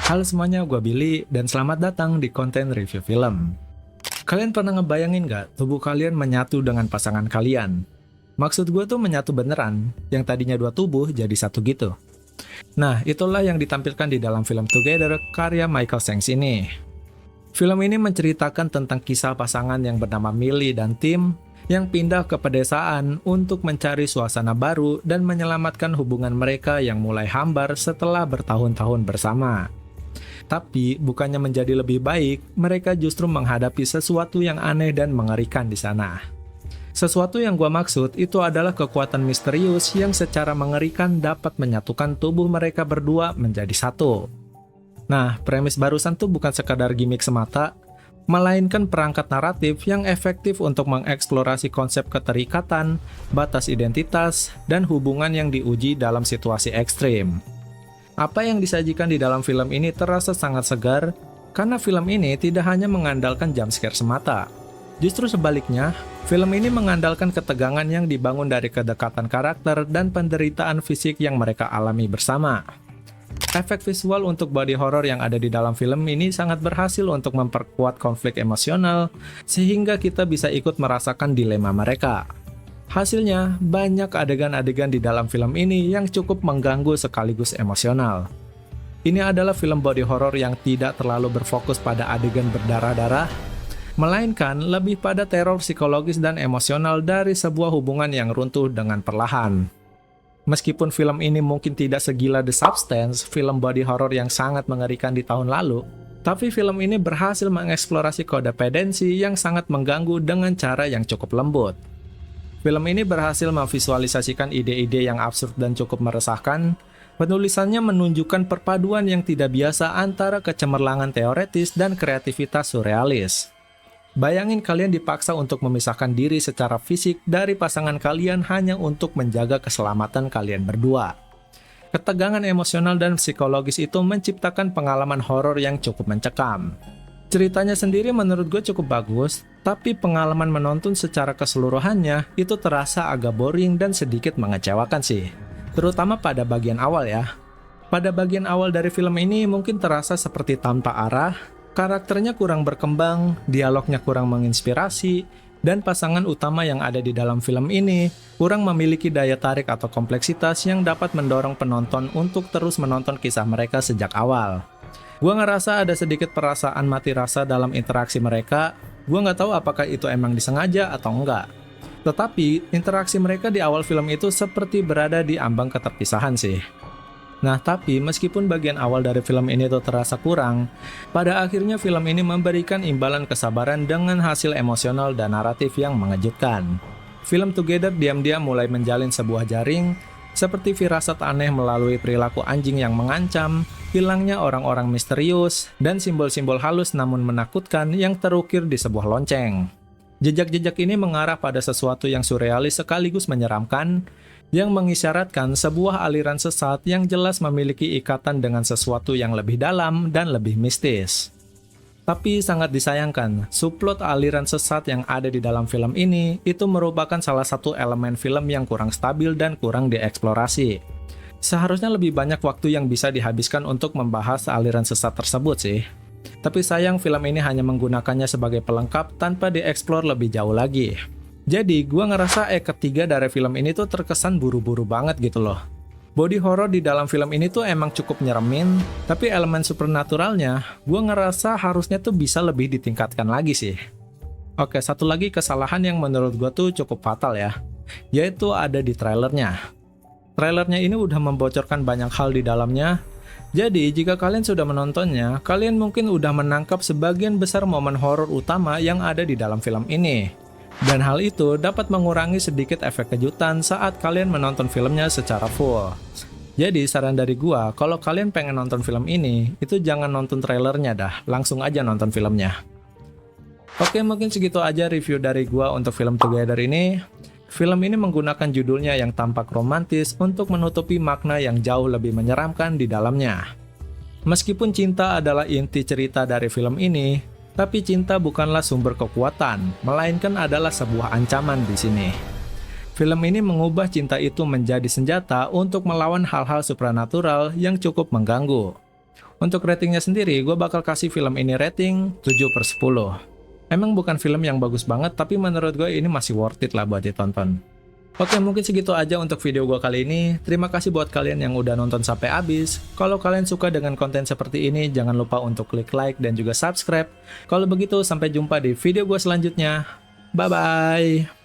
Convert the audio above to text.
Halo semuanya, gue Billy, dan selamat datang di konten review film. Kalian pernah ngebayangin nggak tubuh kalian menyatu dengan pasangan kalian? Maksud gue tuh menyatu beneran, yang tadinya dua tubuh jadi satu gitu. Nah, itulah yang ditampilkan di dalam film Together karya Michael Shanks ini. Film ini menceritakan tentang kisah pasangan yang bernama Millie dan Tim yang pindah ke pedesaan untuk mencari suasana baru dan menyelamatkan hubungan mereka yang mulai hambar setelah bertahun-tahun bersama. Tapi, bukannya menjadi lebih baik, mereka justru menghadapi sesuatu yang aneh dan mengerikan di sana. Sesuatu yang gua maksud itu adalah kekuatan misterius yang secara mengerikan dapat menyatukan tubuh mereka berdua menjadi satu. Nah, premis barusan tuh bukan sekadar gimmick semata, melainkan perangkat naratif yang efektif untuk mengeksplorasi konsep keterikatan, batas identitas, dan hubungan yang diuji dalam situasi ekstrim. Apa yang disajikan di dalam film ini terasa sangat segar, karena film ini tidak hanya mengandalkan jumpscare semata. Justru sebaliknya, film ini mengandalkan ketegangan yang dibangun dari kedekatan karakter dan penderitaan fisik yang mereka alami bersama. Efek visual untuk body horror yang ada di dalam film ini sangat berhasil untuk memperkuat konflik emosional, sehingga kita bisa ikut merasakan dilema mereka. Hasilnya, banyak adegan-adegan di dalam film ini yang cukup mengganggu sekaligus emosional. Ini adalah film body horror yang tidak terlalu berfokus pada adegan berdarah-darah, melainkan lebih pada teror psikologis dan emosional dari sebuah hubungan yang runtuh dengan perlahan. Meskipun film ini mungkin tidak segila The Substance, film body horror yang sangat mengerikan di tahun lalu, tapi film ini berhasil mengeksplorasi kodependensi yang sangat mengganggu dengan cara yang cukup lembut. Film ini berhasil memvisualisasikan ide-ide yang absurd dan cukup meresahkan. Penulisannya menunjukkan perpaduan yang tidak biasa antara kecemerlangan teoretis dan kreativitas surrealis. Bayangin kalian dipaksa untuk memisahkan diri secara fisik dari pasangan kalian hanya untuk menjaga keselamatan kalian berdua. Ketegangan emosional dan psikologis itu menciptakan pengalaman horor yang cukup mencekam. Ceritanya sendiri menurut gue cukup bagus, tapi pengalaman menonton secara keseluruhannya itu terasa agak boring dan sedikit mengecewakan sih. Terutama pada bagian awal ya. Pada bagian awal dari film ini mungkin terasa seperti tanpa arah, karakternya kurang berkembang, dialognya kurang menginspirasi, dan pasangan utama yang ada di dalam film ini kurang memiliki daya tarik atau kompleksitas yang dapat mendorong penonton untuk terus menonton kisah mereka sejak awal. Gua ngerasa ada sedikit perasaan mati rasa dalam interaksi mereka. Gua nggak tahu apakah itu emang disengaja atau enggak. Tetapi, interaksi mereka di awal film itu seperti berada di ambang keterpisahan sih. Nah, tapi meskipun bagian awal dari film ini tuh terasa kurang, pada akhirnya film ini memberikan imbalan kesabaran dengan hasil emosional dan naratif yang mengejutkan. Film Together diam-diam mulai menjalin sebuah jaring, seperti firasat aneh melalui perilaku anjing yang mengancam, hilangnya orang-orang misterius, dan simbol-simbol halus namun menakutkan yang terukir di sebuah lonceng. Jejak-jejak ini mengarah pada sesuatu yang surrealis sekaligus menyeramkan, yang mengisyaratkan sebuah aliran sesat yang jelas memiliki ikatan dengan sesuatu yang lebih dalam dan lebih mistis. Tapi sangat disayangkan, subplot aliran sesat yang ada di dalam film ini itu merupakan salah satu elemen film yang kurang stabil dan kurang dieksplorasi. Seharusnya lebih banyak waktu yang bisa dihabiskan untuk membahas aliran sesat tersebut sih. Tapi sayang film ini hanya menggunakannya sebagai pelengkap tanpa dieksplor lebih jauh lagi. Jadi, gua ngerasa ketiga dari film ini tuh terkesan buru-buru banget gitu loh. Body horror di dalam film ini tuh emang cukup nyeremin, tapi elemen supernaturalnya, gue ngerasa harusnya tuh bisa lebih ditingkatkan lagi sih. Oke, satu lagi kesalahan yang menurut gue tuh cukup fatal ya, yaitu ada di trailernya. Trailernya ini udah membocorkan banyak hal di dalamnya, jadi jika kalian sudah menontonnya, kalian mungkin udah menangkap sebagian besar momen horor utama yang ada di dalam film ini. Dan hal itu dapat mengurangi sedikit efek kejutan saat kalian menonton filmnya secara full. Jadi saran dari gua, kalau kalian pengen nonton film ini, itu jangan nonton trailernya dah, langsung aja nonton filmnya. Oke, mungkin segitu aja review dari gua untuk film Together ini. Film ini menggunakan judulnya yang tampak romantis untuk menutupi makna yang jauh lebih menyeramkan di dalamnya. Meskipun cinta adalah inti cerita dari film ini, tapi cinta bukanlah sumber kekuatan, melainkan adalah sebuah ancaman di sini. Film ini mengubah cinta itu menjadi senjata untuk melawan hal-hal supranatural yang cukup mengganggu. Untuk ratingnya sendiri, gue bakal kasih film ini rating 7/10. Emang bukan film yang bagus banget, tapi menurut gue ini masih worth it lah buat ditonton. Oke, mungkin segitu aja untuk video gue kali ini. Terima kasih buat kalian yang udah nonton sampai habis. Kalau kalian suka dengan konten seperti ini, jangan lupa untuk klik like dan juga subscribe. Kalau begitu, sampai jumpa di video gue selanjutnya. Bye-bye!